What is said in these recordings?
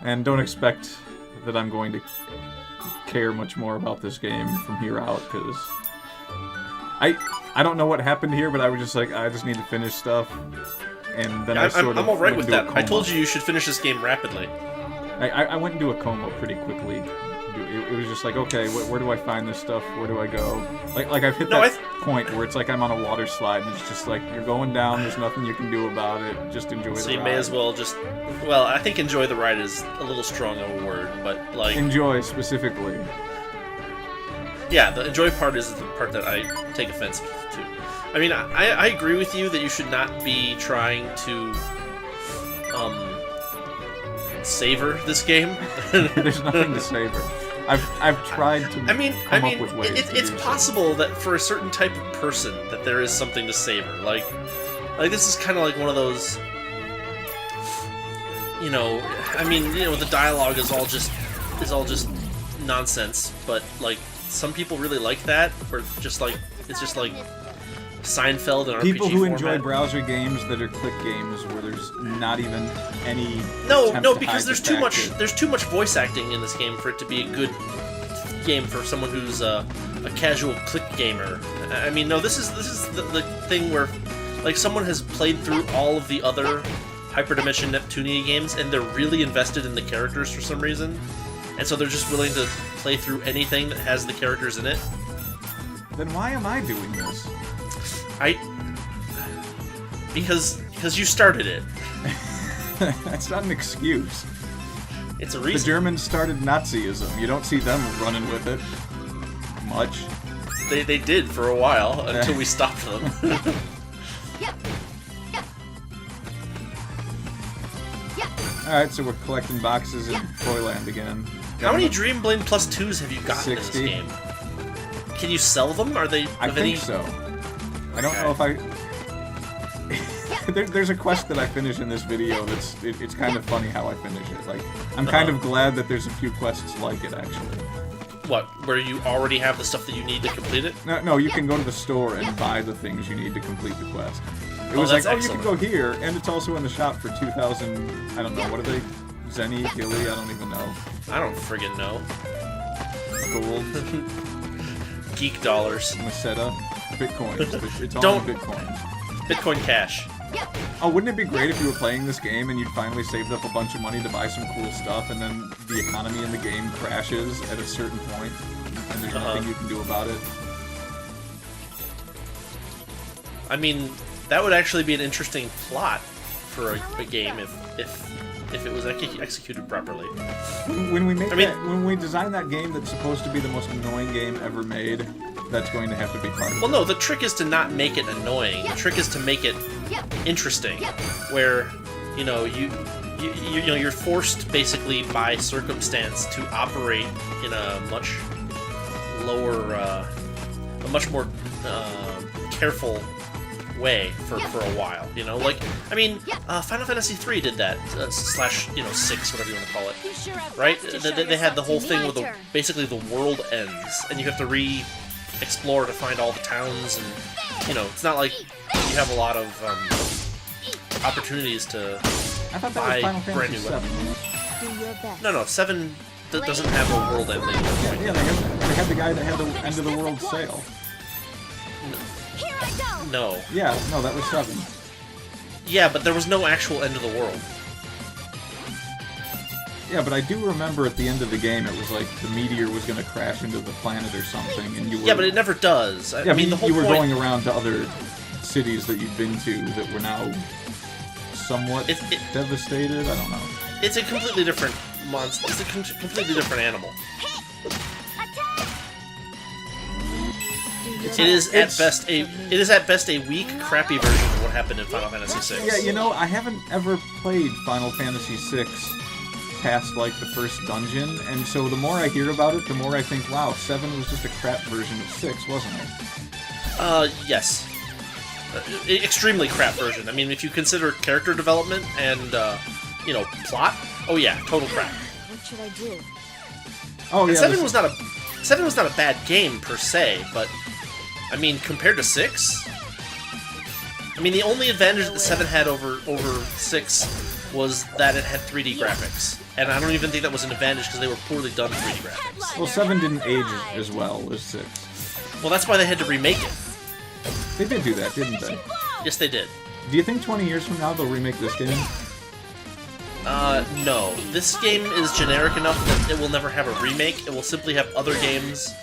And don't expect that I'm going to care much more about this game from here out, because I don't know what happened here, but I was just like, I just need to finish stuff, and then I'm alright with that. I told you should finish this game rapidly. I went into a coma pretty quickly. It was just like, okay, where do I find this stuff? Where do I go? Like I've hit that point where it's like I'm on a water slide, and it's just like, you're going down, there's nothing you can do about it, just enjoy the ride. So you may as well just... Well, I think enjoy the ride is a little strong of a word, but like... Enjoy, specifically. Yeah, the enjoy part is the part that I take offense to. I mean, I agree with you that you should not be trying to... savor this game. There's nothing to savor. I've tried to come up with ways. It's possible that for a certain type of person that there is something to savor. Like this is kind of like one of those. The dialogue is all just nonsense. But like some people really like that, or just like it's just like Seinfeld and RPG people who format. enjoy browser games that are click games where there's not even any no, because there's too much voice acting in this game for it to be a good game for someone who's a casual click gamer. I mean, no, this is the thing where like someone has played through all of the other Hyperdimension Neptunia games and they're really invested in the characters for some reason, and so they're just willing to play through anything that has the characters in it. Then why am I doing this? Because you started it. That's not an excuse. It's a reason. The Germans started Nazism. You don't see them running with it much. They did for a while until we stopped them. Alright, so we're collecting boxes in Toyland again. How many Dream Blade plus 2s have you gotten 60. In this game? Can you sell them? Are they? I think so. I don't know if I... There's a quest that I finish in this video that's... It's kind of funny how I finish it. Like, I'm kind of glad that there's a few quests like it, actually. What? Where you already have the stuff that you need to complete it? No, you can go to the store and buy the things you need to complete the quest. It was like, you can go here, and it's also in the shop for 2,000... I don't know, what are they? Zenny, Gilly? I don't even know. I don't friggin' know. Gold. Geek dollars. Meseta. Bitcoins. It's all in Bitcoin. Bitcoin Cash. Oh, wouldn't it be great if you were playing this game and you'd finally saved up a bunch of money to buy some cool stuff, and then the economy in the game crashes at a certain point, and there's nothing you can do about it? I mean, that would actually be an interesting plot for a game if it was executed properly. When we design that game that's supposed to be the most annoying game ever made, that's going to have to be part of it. Well, no, the trick is to not make it annoying. The trick is to make it interesting, where you're forced basically by circumstance to operate in a much lower, a much more careful way for a while, like, I mean, Final Fantasy III did that, slash, 6, whatever you want to call it, right? They had the whole thing where basically the world ends, and you have to explore to find all the towns, and, it's not like you have a lot of, opportunities to buy brand new weapons. No, 7 doesn't have a world ending. Yeah, they had the guy that had the end of the world sale. No. Yeah, no, that was 7. Yeah, but there was no actual end of the world. Yeah, but I do remember at the end of the game it was like the meteor was going to crash into the planet or something, and you were... Yeah, but it never does. I mean, the whole you were point... going around to other cities that you'd been to that were now somewhat devastated? I don't know. It's a completely different monster. It's a completely different animal. It is at best a weak, crappy version of what happened in Final Fantasy VI. Yeah, I haven't ever played Final Fantasy VI past like the first dungeon, and so the more I hear about it, the more I think, wow, 7 was just a crap version of 6, wasn't it? Yes. Extremely crap version. I mean, if you consider character development and, plot, oh yeah, total crap. What should I do? Oh yeah. 7 was not a bad game per se, but I mean, compared to 6, I mean, the only advantage that 7 had over 6 was that it had 3D graphics. And I don't even think that was an advantage because they were poorly done 3D graphics. Well, 7 didn't age as well as 6. Well, that's why they had to remake it. They did do that, didn't they? Yes, they did. Do you think 20 years from now they'll remake this game? No. This game is generic enough that it will never have a remake. It will simply have other games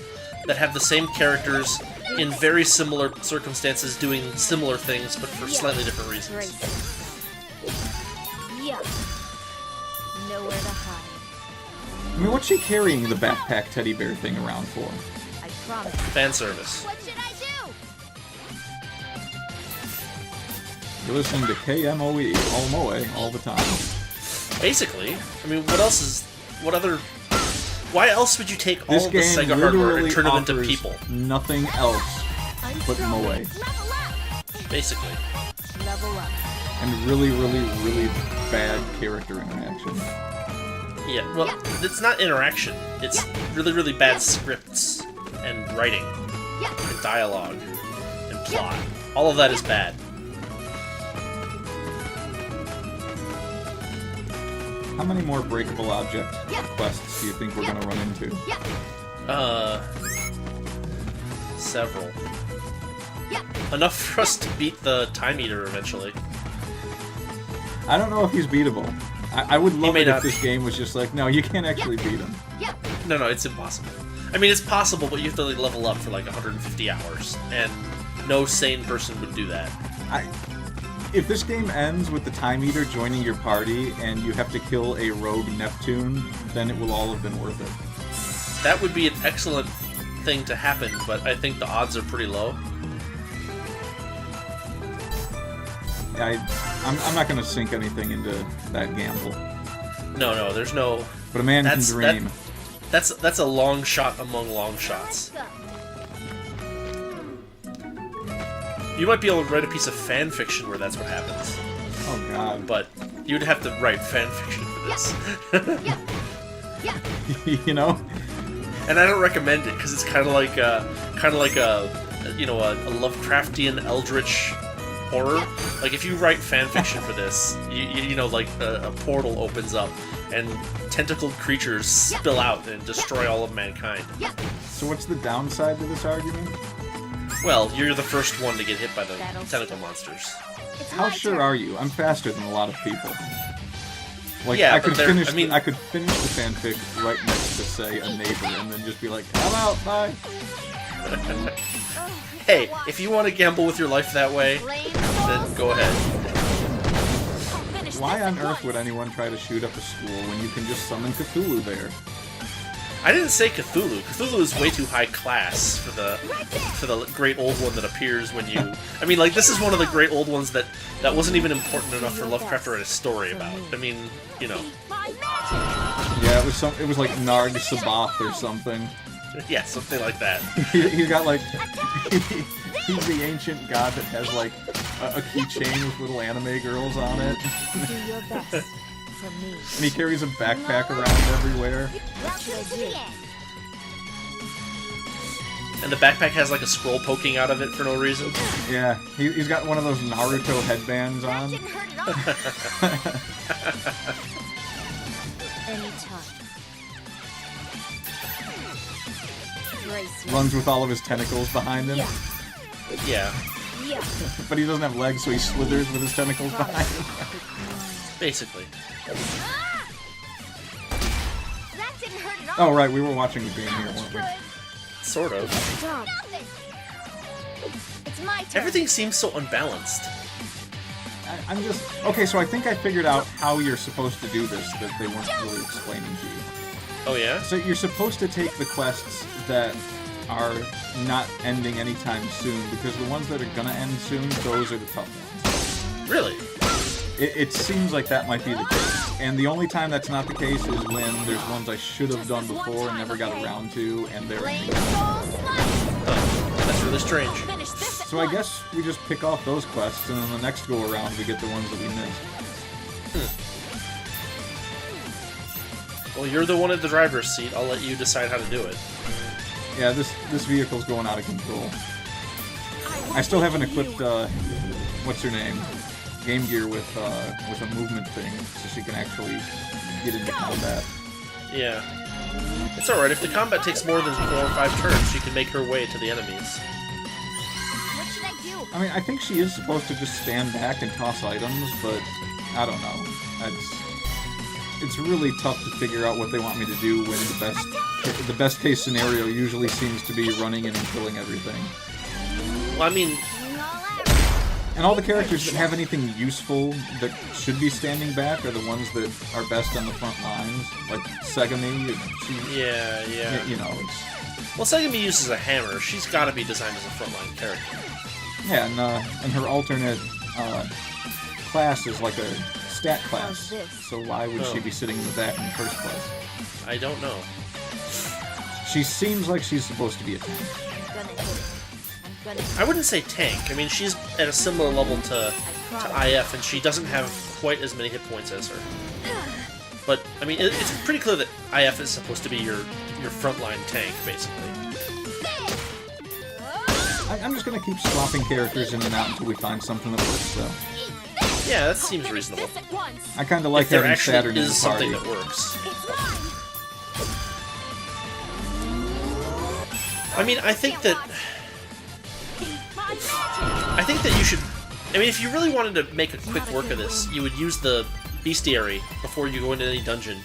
that have the same characters in very similar circumstances doing similar things, but for slightly different reasons. Yeah. Nowhere to hide. I mean, what's she carrying the backpack teddy bear thing around for? I promise. Fan service. What should I do? You're listening to KMOE, Moe, all the time. Basically. I mean, what else is... What other... Why else would you take all This of the game Sega hardware literally and turn them into offers people? nothing else but Moe. Level up. Basically. Level up. And really, really, really bad character interaction. Yeah, well, it's not interaction. It's really, really bad scripts and writing and dialogue and plot. All of that is bad. How many more breakable object quests do you think we're gonna run into? Several. Enough for us to beat the Time Eater eventually. I don't know if he's beatable. I would love may it not if this game was just like, no, you can't actually beat him. No, it's impossible. I mean, it's possible, but you have to like, level up for like 150 hours, and no sane person would do that. If this game ends with the Time Eater joining your party and you have to kill a rogue Neptune, then it will all have been worth it. That would be an excellent thing to happen, but I think the odds are pretty low. I'm not going to sink anything into that gamble. No, there's no... But a man can dream. That's a long shot among long shots. You might be able to write a piece of fan fiction where that's what happens. Oh god. But you'd have to write fan fiction for this. You know? And I don't recommend it because it's kind of like a Lovecraftian eldritch horror. Like if you write fan fiction for this, you know, like a portal opens up and tentacled creatures spill out and destroy all of mankind. So what's the downside to this argument? Well, you're the first one to get hit by the tentacle monsters. How sure are you? I'm faster than a lot of people. Like, yeah, I could finish the fanfic right next to, say, a neighbor, and then just be like, I'm out, bye. Hey, if you want to gamble with your life that way, then go ahead. Why on earth would anyone try to shoot up a school when you can just summon Cthulhu there? I didn't say Cthulhu. Cthulhu is way too high class for the great old one that appears when you... I mean, like, this is one of the great old ones that wasn't even important enough for Lovecraft to write a story about. I mean, you know. Yeah, it was like Narg Sabath or something. Yeah, something like that. He's got, like... he's the ancient god that has, like, a keychain with little anime girls on it. Do your best. And he carries a backpack around everywhere. And the backpack has like a scroll poking out of it for no reason. Yeah, he's got one of those Naruto headbands on. Runs with all of his tentacles behind him. Yeah. But he doesn't have legs, so he slithers with his tentacles behind him. Basically. Oh, right, we were watching the game here, weren't we? Sort of. Everything seems so unbalanced. I'm just... Okay, so I think I figured out how you're supposed to do this that they weren't really explaining to you. Oh, yeah? So you're supposed to take the quests that are not ending anytime soon, because the ones that are gonna end soon, those are the tough ones. Really? It seems like that might be the case. And the only time that's not the case is when there's ones I should have done before and never got around to, and they're ending. That's really strange. So I guess we just pick off those quests, and then the next go around we get the ones that we missed. Well, you're the one at the driver's seat. I'll let you decide how to do it. Yeah, this vehicle's going out of control. I still haven't equipped, what's her name? Game Gear with a movement thing, so she can actually get into combat. Yeah. It's alright, if the combat takes more than 4 or 5 turns, she can make her way to the enemies. What should I do? I mean, I think she is supposed to just stand back and toss items, but I don't know. It's really tough to figure out what they want me to do when the best case scenario usually seems to be running in and killing everything. Well, I mean... And all the characters that have anything useful that should be standing back are the ones that are best on the front lines. Like Segami, Yeah. You know, it's... Well, Segami uses a hammer. She's gotta be designed as a frontline character. Yeah, and her alternate class is like a stat class. So why would she be sitting with that in the first place? I don't know. She seems like she's supposed to be a tank. I wouldn't say tank. I mean, she's at a similar level to IF, and she doesn't have quite as many hit points as her. But, I mean, it's pretty clear that IF is supposed to be your frontline tank, basically. I'm just gonna keep swapping characters in and out until we find something that works, though. Yeah, that seems reasonable. I kind of like If there having actually Saturn in is the party. something that works. I mean, I think that you should... I mean, if you really wanted to make a quick work of this, you would use the bestiary before you go into any dungeon,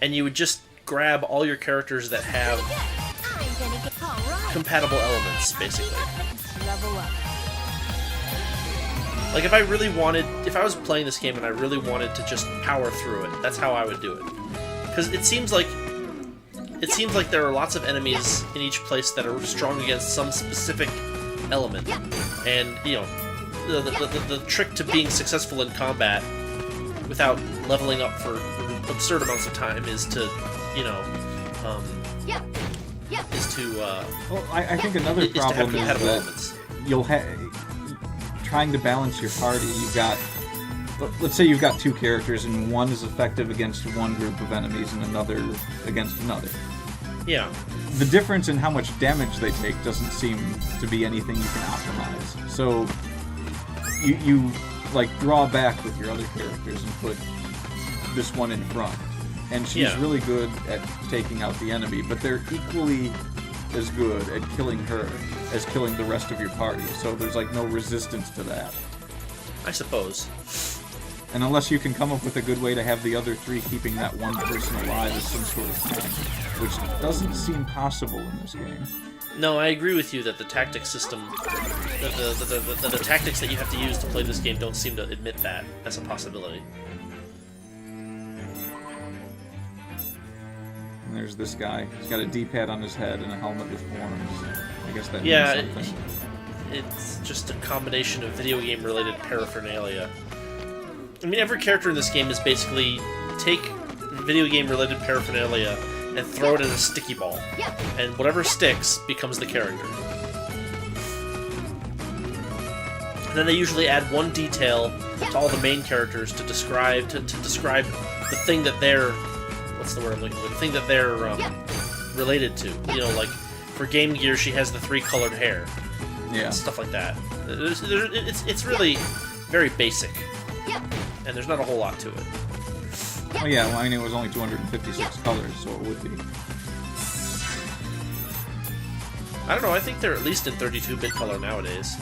and you would just grab all your characters that have compatible elements, basically. Like, if I was playing this game and I really wanted to just power through it, that's how I would do it. Because it seems like there are lots of enemies in each place that are strong against some specific element. And, you know, the trick to being successful in combat without leveling up for absurd amounts of time is to, you know, Well, I think another problem is that elements. you'll have... Trying to balance your party, you've got... Let's say you've got 2 characters, and one is effective against one group of enemies and another against another. Yeah. The difference in how much damage they take doesn't seem to be anything you can optimize. So, you like, draw back with your other characters and put this one in front. And she's really good at taking out the enemy, but they're equally as good at killing her as killing the rest of your party. So there's, like, no resistance to that. I suppose. And unless you can come up with a good way to have the other 3 keeping that one person alive as some sort of tank, which doesn't seem possible in this game. No, I agree with you that the tactic system, the tactics that you have to use to play this game don't seem to admit that as a possibility. And there's this guy. He's got a D-pad on his head and a helmet with horns. I guess that Yeah, means something. it's just a combination of video game related paraphernalia. I mean, every character in this game is basically take video game related paraphernalia and throw it in a sticky ball. And whatever sticks becomes the character. And then they usually add one detail to all the main characters to describe the thing that they're... What's the word I'm looking for? The thing that they're related to. You know, like, for Game Gear, she has the 3-colored hair. Yeah. Stuff like that. It's really very basic. And there's not a whole lot to it. Oh yeah, well, I mean, it was only 256 colors, so it would be. I don't know, I think they're at least in 32-bit color nowadays.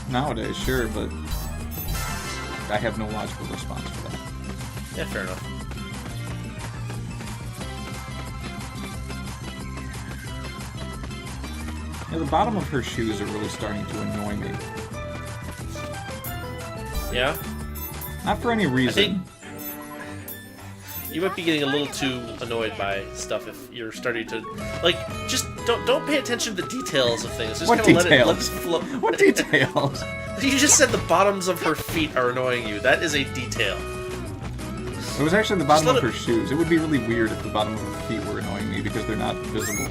Nowadays, sure, but I have no logical response for that. Yeah, fair enough. Yeah, the bottom of her shoes are really starting to annoy me. Yeah? Not for any reason. You might be getting a little too annoyed by stuff if you're starting to... Like, just don't pay attention to the details of things. Just What kinda details? Let it flow. What details? You just said the bottoms of her feet are annoying you. That is a detail. It was actually the bottom Just of let her shoes. It would be really weird if the bottom of her feet were annoying me because they're not visible.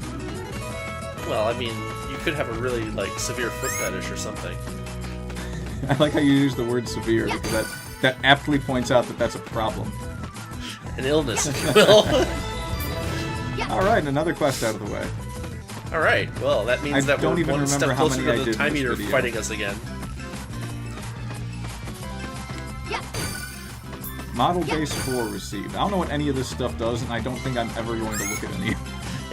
Well, I mean, you could have a really, like, severe foot fetish or something. I like how you use the word severe because that aptly points out that that's a problem. An illness, if you will. Alright, another quest out of the way. Alright, well, that means I that don't we're even one remember step how closer many I to the did in time this you're video. fighting us again. Model base 4 received. I don't know what any of this stuff does, and I don't think I'm ever going to look at any.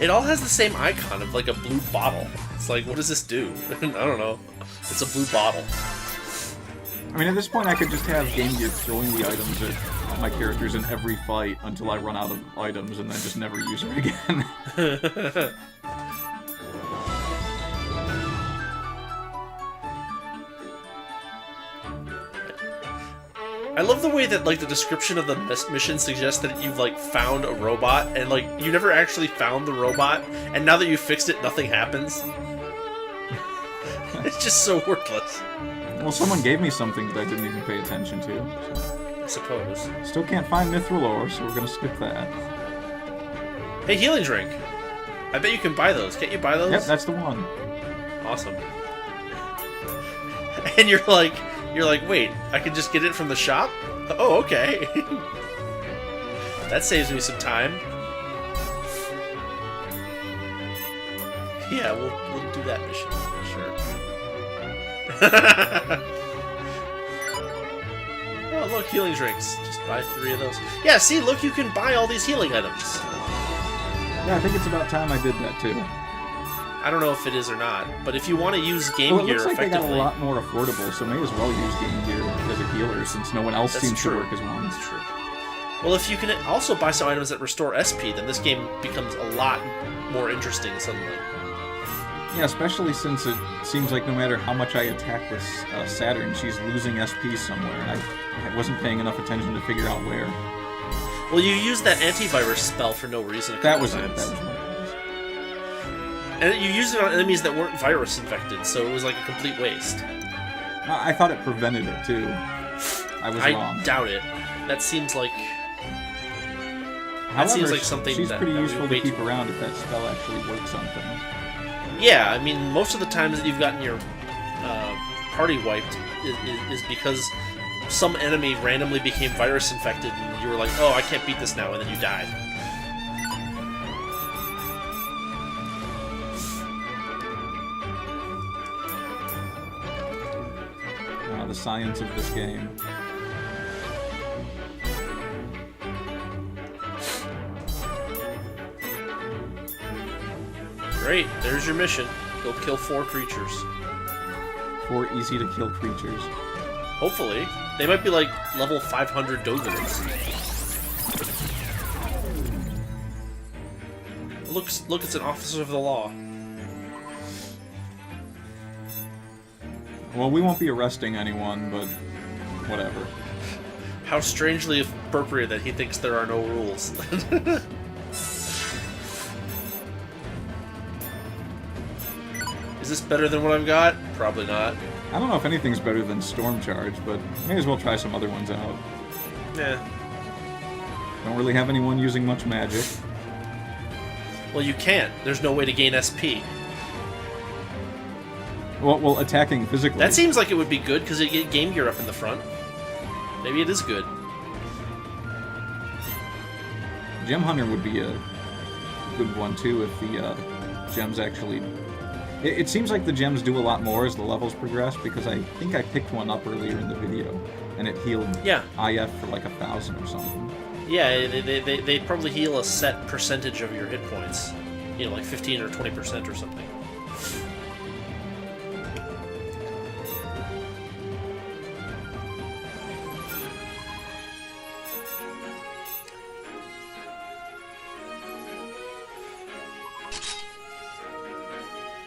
It all has the same icon of like a blue bottle. It's like, what does this do? I don't know. It's a blue bottle. I mean, at this point, I could just have Game Gear throwing the items at my characters in every fight until I run out of items and then just never use her again. I love the way that, like, the description of the mission suggests that you've, like, found a robot, and, like, you never actually found the robot, and now that you fixed it, nothing happens. It's just so worthless. Well, someone gave me something that I didn't even pay attention to. So. I suppose. Still can't find Mithril ore, so we're gonna skip that. Hey, healing drink! I bet you can buy those. Can't you buy those? Yep, that's the one. Awesome. And you're like, wait, I can just get it from the shop? Oh, okay. That saves me some time. Yeah, we'll do that mission. Sure. Oh, look, healing drinks. Just buy 3 of those. Yeah, see, look, you can buy all these healing items. Yeah, I think it's about time I did that too. I don't know if it is or not, but if you want to use Game Gear Gear effectively... Well, it looks like they got a lot more affordable, so may as well use Game Gear as a healer, since no one else seems to work as one. That's true. Well, if you can also buy some items that restore SP, then this game becomes a lot more interesting suddenly. Yeah, especially since it seems like no matter how much I attack this Saturn, she's losing SP somewhere, and I wasn't paying enough attention to figure out where. Well, you used that antivirus spell for no reason a couple times. That was what it was. And you used it on enemies that weren't virus infected, so it was like a complete waste. I thought it prevented it, too. I was wrong. I doubt it. That seems like... However, something she's that pretty useful to keep around if that spell actually works on things. Yeah, I mean, most of the times that you've gotten your party wiped is because some enemy randomly became virus infected and you were like, oh, I can't beat this now, and then you died. The science of this game. Great, there's your mission. Go kill 4 creatures. 4 easy-to-kill creatures. Hopefully. They might be like level 500 Dogoons. Look, it's an officer of the law. Well, we won't be arresting anyone, but whatever. How strangely appropriate that he thinks there are no rules. Is this better than what I've got? Probably not. I don't know if anything's better than Storm Charge, but may as well try some other ones out. Yeah. Don't really have anyone using much magic. Well, you can't. There's no way to gain SP. Well, attacking physically. That seems like it would be good, because you get Game Gear up in the front. Maybe it is good. Gem Hunter would be a good one, too, if the gems actually... It seems like the gems do a lot more as the levels progress, because I think I picked one up earlier in the video, and it healed IF for like 1,000 or something. Yeah, they probably heal a set percentage of your hit points. You know, like 15 or 20% or something.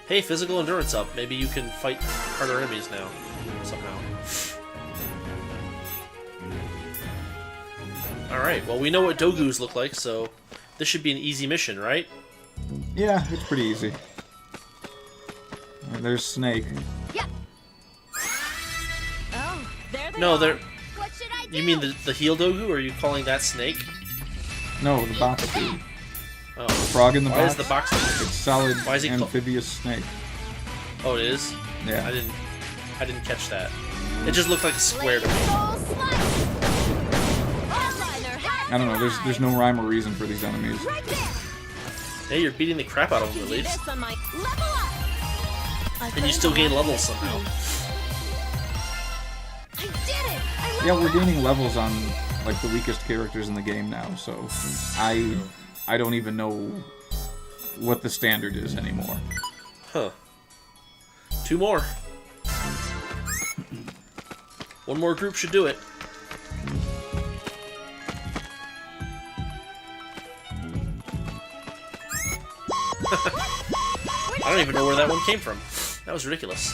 Hey, physical endurance up. Maybe you can fight harder enemies now, somehow. Alright, well, we know what Dogus look like, so this should be an easy mission, right? Yeah, it's pretty easy. There's Snake. Yeah. Oh, there they No, are. they're... What should I do? You mean the heel Dogu, or are you calling that Snake? No, the box dude. Oh. The frog in the box? Why is the box... It's solid Why is he amphibious snake. Oh, it is? Yeah. I didn't catch that. It just looked like a square to me. I don't know, there's no rhyme or reason for these enemies. Right there. Hey, you're beating the crap out of them, at least. This on my level up. And you still gain levels somehow. I did it. I Yeah, we're gaining levels on like the weakest characters in the game now. So I don't even know what the standard is anymore. Huh. 2 more. One more group should do it. I don't even know where that one came from. That was ridiculous.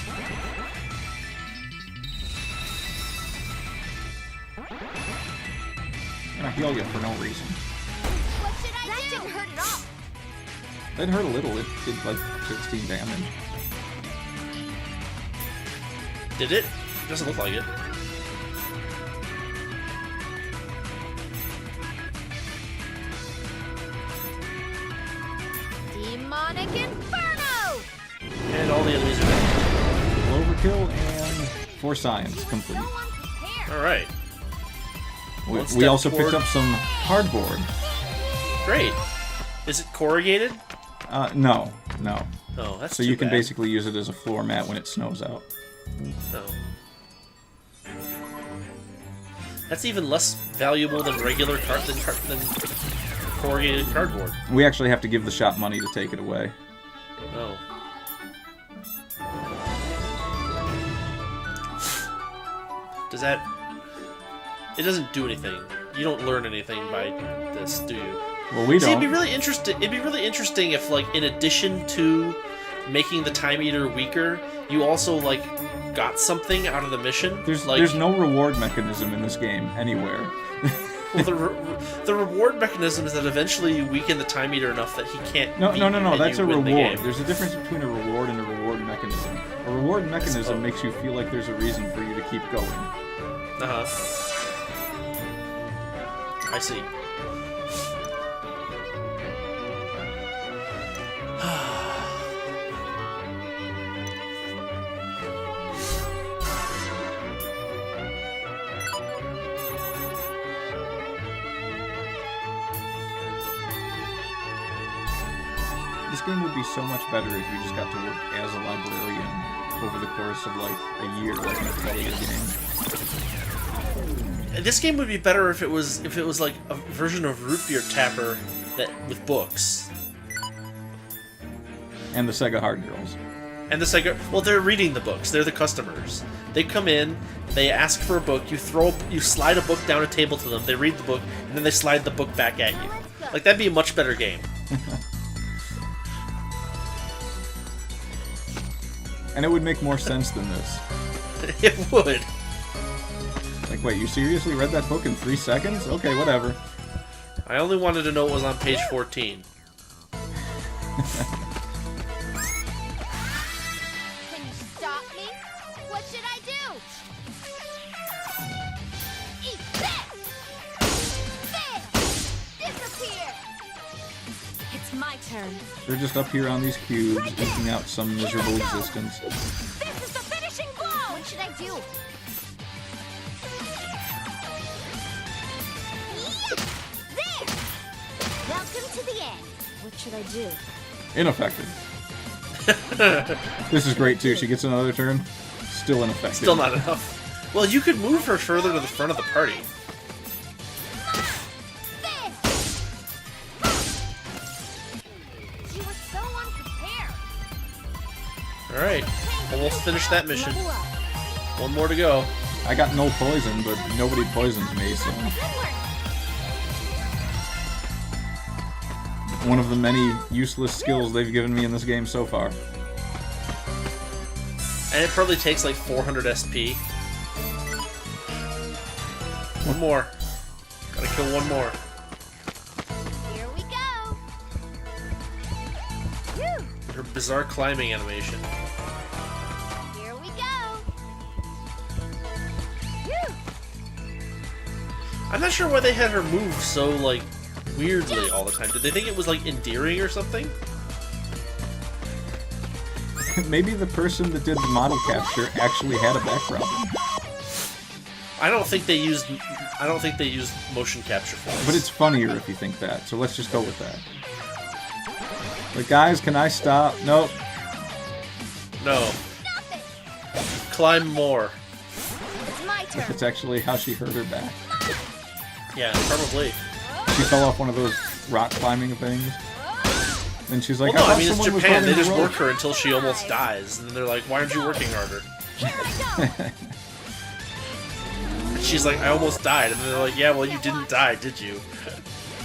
I'm gonna heal you for no reason. What should I do? That didn't hurt at all. That hurt a little. It did like 16 damage. Did it? Doesn't look like it. Demonic Inferno! And all the enemies are dead. Overkill and 4 science complete. So unprepared. Alright. We also picked up some cardboard. Great. Is it corrugated? No. Oh, that's So too you can bad. basically use it as a floor mat when it snows out. Oh. That's even less valuable than regular than corrugated cardboard. We actually have to give the shop money to take it away. Oh. Does that... It doesn't do anything. You don't learn anything by this, do you? Well, we See, don't. it'd be really interesting if, like, in addition to making the Time Eater weaker, you also, like, got something out of the mission. There's no reward mechanism in this game anywhere. Well, the reward mechanism is that eventually you weaken the Time Eater enough that he can't. No. beat you and That's you a win the reward. game. There's a difference between a reward and a reward mechanism. A reward mechanism makes you feel like there's a reason for you to keep going. I see. This game would be so much better if you just got to work as a librarian over the course of like a year, like in a Cthulhu game. This game would be better if it was like a version of Root Beer Tapper that with books. And the Sega Hard Girls. And the Sega, well, they're reading the books. They're the customers. They come in, they ask for a book. You slide a book down a table to them. They read the book, and then they slide the book back at you. Like that'd be a much better game. And it would make more sense than this. It would. Like, wait, you seriously read that book in 3 seconds? Okay, whatever. I only wanted to know what was on page 14. Can you stop me? What should I do? Eat this! There! Disappear! It's my turn. They're just up here on these cubes, eking out some miserable existence. This is the finishing blow! What should I do? There! Welcome to the end. What should I do? Ineffective. This is great too. She gets another turn. Still ineffective. Still not enough. Well, you could move her further to the front of the party. You were so unprepared. Alright, almost finished that mission. One more to go. I got no poison, but nobody poisons me, so... One of the many useless skills they've given me in this game so far. And it probably takes like 400 SP. One more. Gotta kill one more. Here we go. Whew. Her bizarre climbing animation. Here we go. Whew. I'm not sure why they had her move so, like, weirdly all the time. Did they think it was, like, endearing or something? Maybe the person that did the model capture actually had a back problem. I don't think they used motion capture for this. But it's funnier if you think that, so let's just go with that. But guys, can I stop? Nope. No. Climb more. It's my turn. It's actually how she hurt her back. Yeah, probably. She fell off one of those rock climbing things. And she's like, Well, no, I thought mean, it's someone was Japan. They holding just the rope." work her until she almost dies. And then they're like, why aren't you working harder? And she's like, I almost died. And they're like, yeah, well, you didn't die, did you?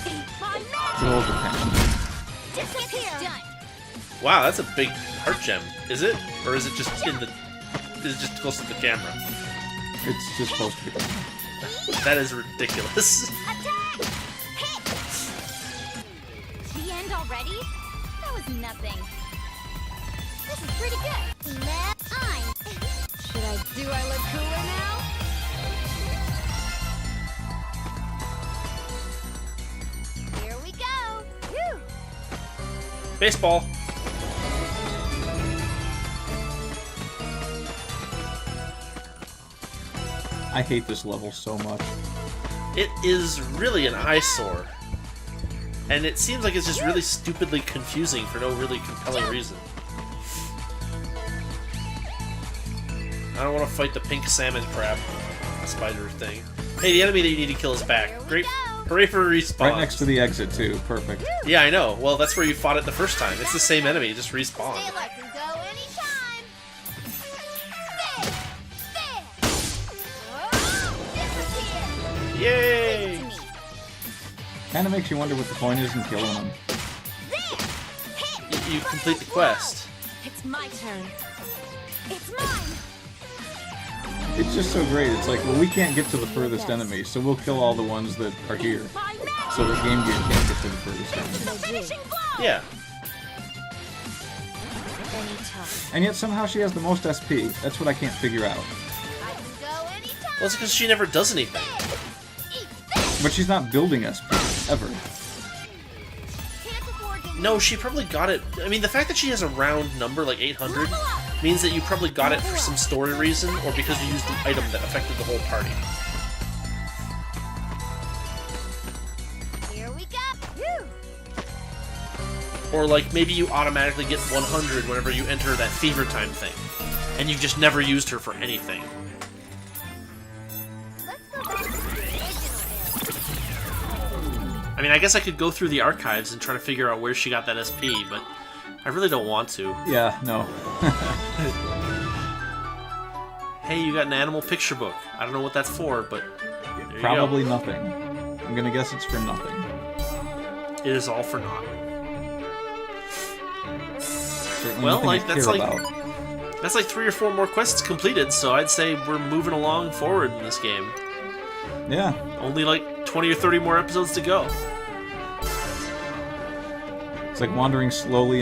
Good old Japan. Wow, that's a big heart gem. Is it? Or is it just in the... Is it just close to the camera? It's just supposed to be. That is ridiculous. The end already? That was nothing. This is pretty good. Do I look cooler now? Here we go. Woo! Baseball. I hate this level so much. It is really an eyesore. And it seems like it's just really stupidly confusing for no really compelling reason. I don't want to fight the pink salmon crab spider thing. Hey, the enemy that you need to kill is back. Great. Hooray for respawn. Right next to the exit, too. Perfect. Yeah, I know. Well, that's where you fought it the first time. It's the same enemy, just respawned. Stay alert and go anytime. There. Disappear. Yay! To me. Kind of makes you wonder what the point is in killing them. You complete the quest. It's my turn. It's mine. It's just so great. It's like, well, we can't get to the furthest enemy, so we'll kill all the ones that are here. So that Game Gear can't get to the furthest enemy. Finishing blow. Yeah. Anytime. And yet somehow she has the most SP. That's what I can't figure out. I can go anytime. Well, it's because she never does anything. Eat this. But she's not building SP, ever. Can't afford to No, she probably got it. I mean, the fact that she has a round number, like 800, means that you probably got it for some story reason, or because you used an item that affected the whole party. Here we go. Woo. Or, like, maybe you automatically get 100 whenever you enter that fever time thing, and you've just never used her for anything. Let's go back to the original era. I mean, I guess I could go through the archives and try to figure out where she got that SP, but I really don't want to. Yeah, no. Hey, you got an animal picture book. I don't know what that's for, but there you Probably go. nothing. I'm gonna guess it's for nothing. It is all for naught. Certainly Well, nothing like, I that's care like- about. That's like 3 or 4 more quests completed, so I'd say we're moving along forward in this game. Yeah. Only like 20 or 30 more episodes to go. It's like wandering slowly